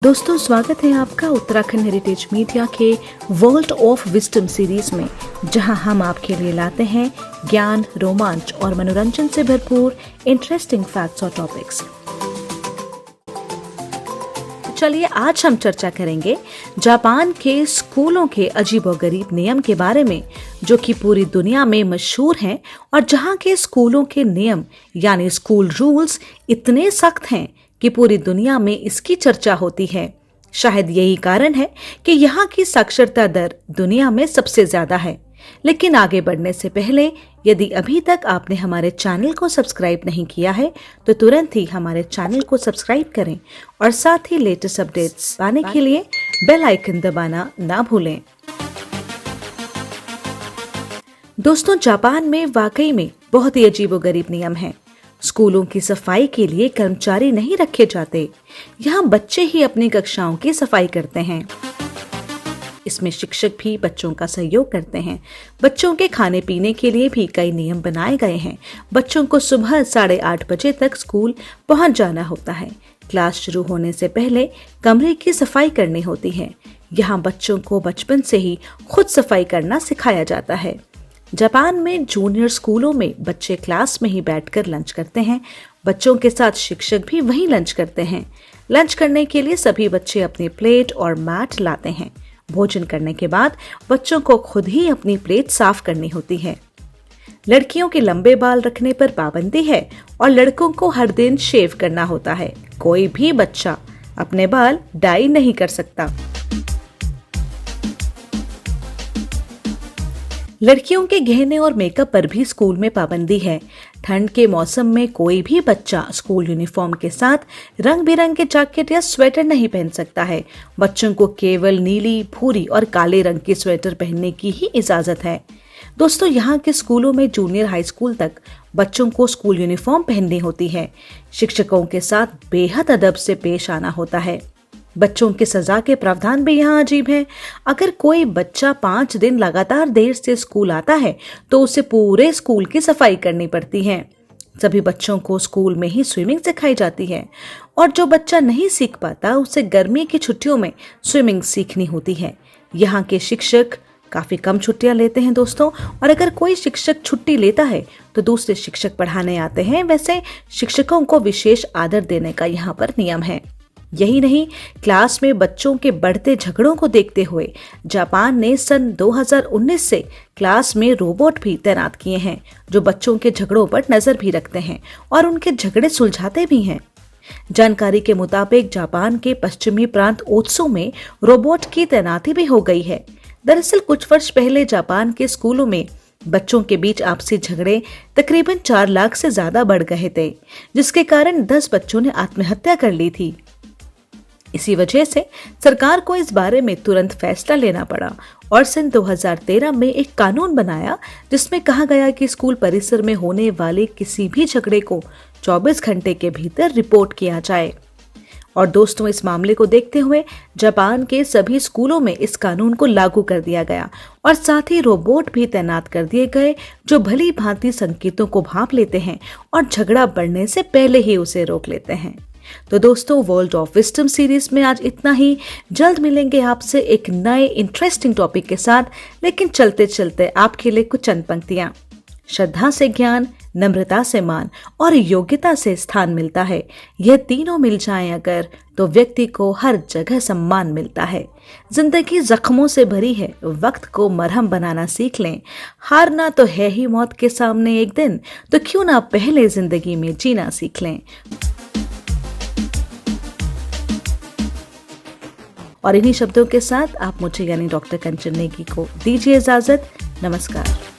दोस्तों, स्वागत है आपका उत्तराखंड हेरिटेज मीडिया के वर्ल्ड ऑफ विजडम सीरीज में, जहां हम आपके लिए लाते हैं ज्ञान, रोमांच और मनोरंजन से भरपूर इंटरेस्टिंग फैक्ट्स और टॉपिक्स। चलिए आज हम चर्चा करेंगे जापान के स्कूलों के अजीबोगरीब नियम के बारे में, जो कि पूरी दुनिया में मशहूर हैं और जहां के स्कूलों के नियम यानी स्कूल रूल्स इतने सख्त हैं कि पूरी दुनिया में इसकी चर्चा होती है। शायद यही कारण है कि यहाँ की साक्षरता दर दुनिया में सबसे ज्यादा है। लेकिन आगे बढ़ने से पहले, यदि अभी तक आपने हमारे चैनल को सब्सक्राइब नहीं किया है तो तुरंत ही हमारे चैनल को सब्सक्राइब करें और साथ ही लेटेस्ट अपडेट्स पाने के लिए बेल आइकन दबाना ना भूलें। दोस्तों, जापान में वाकई में बहुत ही अजीबोगरीब नियम हैं। स्कूलों की सफाई के लिए कर्मचारी नहीं रखे जाते। यहाँ बच्चे ही अपनी कक्षाओं की सफाई करते हैं। इसमें शिक्षक भी बच्चों का सहयोग करते हैं। बच्चों के खाने पीने के लिए भी कई नियम बनाए गए हैं। बच्चों को सुबह 8:30 बजे तक स्कूल पहुंच जाना होता है। क्लास शुरू होने से पहले कमरे की सफाई करनी होती है। यहाँ बच्चों को बचपन से ही खुद सफाई करना सिखाया जाता है। जापान में जूनियर स्कूलों में बच्चे क्लास में ही बैठकर लंच करते हैं। बच्चों के साथ शिक्षक भी वहीं लंच करते हैं। लंच करने के लिए सभी बच्चे अपनी प्लेट और मैट लाते हैं। भोजन करने के बाद बच्चों को खुद ही अपनी प्लेट साफ करनी होती है। लड़कियों के लंबे बाल रखने पर पाबंदी है और लड़कों को हर दिन शेव करना होता है। कोई भी बच्चा अपने बाल डाई नहीं कर सकता। लड़कियों के गहने और मेकअप पर भी स्कूल में पाबंदी है। ठंड के मौसम में कोई भी बच्चा स्कूल यूनिफॉर्म के साथ रंग बिरंगे जैकेट या स्वेटर नहीं पहन सकता है। बच्चों को केवल नीली, भूरी और काले रंग की स्वेटर पहनने की ही इजाजत है। दोस्तों, यहाँ के स्कूलों में जूनियर हाई स्कूल तक बच्चों को स्कूल यूनिफॉर्म पहननी होती है। शिक्षकों के साथ बेहद अदब से पेश आना होता है। बच्चों की सजा के प्रावधान भी यहाँ अजीब हैं। अगर कोई बच्चा 5 दिन लगातार देर से स्कूल आता है तो उसे पूरे स्कूल की सफाई करनी पड़ती है। सभी बच्चों को स्कूल में ही स्विमिंग सिखाई जाती है और जो बच्चा नहीं सीख पाता उसे गर्मी की छुट्टियों में स्विमिंग सीखनी होती है। यहाँ के शिक्षक काफी कम छुट्टियां लेते हैं दोस्तों, और अगर कोई शिक्षक छुट्टी लेता है तो दूसरे शिक्षक पढ़ाने आते हैं। वैसे शिक्षकों को विशेष आदर देने का यहाँ पर नियम है। यही नहीं, क्लास में बच्चों के बढ़ते झगड़ों को देखते हुए जापान ने सन 2019 से क्लास में रोबोट भी तैनात किए हैं, जो बच्चों के झगड़ों पर नजर भी रखते हैं और उनके झगड़े सुलझाते भी हैं। जानकारी के मुताबिक जापान के पश्चिमी प्रांत ओत्सु में रोबोट की तैनाती भी हो गई है। दरअसल कुछ वर्ष पहले जापान के स्कूलों में बच्चों के बीच आपसी झगड़े तकरीबन 4 लाख से ज्यादा बढ़ गए थे, जिसके कारण 10 बच्चों ने आत्महत्या कर ली थी। इसी वजह से सरकार को इस बारे में तुरंत फैसला लेना पड़ा और सन 2013 में एक कानून बनाया, जिसमें कहा गया कि स्कूल परिसर में होने वाले किसी भी झगड़े को 24 घंटे के भीतर रिपोर्ट किया जाए। और दोस्तों, इस मामले को देखते हुए जापान के सभी स्कूलों में इस कानून को लागू कर दिया गया और साथ ही रोबोट भी तैनात कर दिए गए, जो भली भांति संकेतों को भांप लेते हैं और झगड़ा बढ़ने से पहले ही उसे रोक लेते हैं। तो दोस्तों, वर्ल्ड ऑफ विजडम सीरीज में आज इतना ही। जल्द मिलेंगे आपसे एक नए इंटरेस्टिंग टॉपिक के साथ, लेकिन चलते चलते आपके लिए कुछ चंद पंक्तियां। श्रद्धा से ज्ञान, नम्रता से मान और योग्यता से स्थान मिलता है। यह तीनों मिल जाएं अगर, तो व्यक्ति को हर जगह सम्मान मिलता है। जिंदगी जख्मों से भरी है, वक्त को मरहम बनाना सीख लें। हारना तो है ही मौत के सामने एक दिन, तो क्यों ना पहले जिंदगी में जीना सीख लें। और इन्हीं शब्दों के साथ आप मुझे यानी डॉक्टर कंचन नेगी को दीजिए इजाजत। नमस्कार।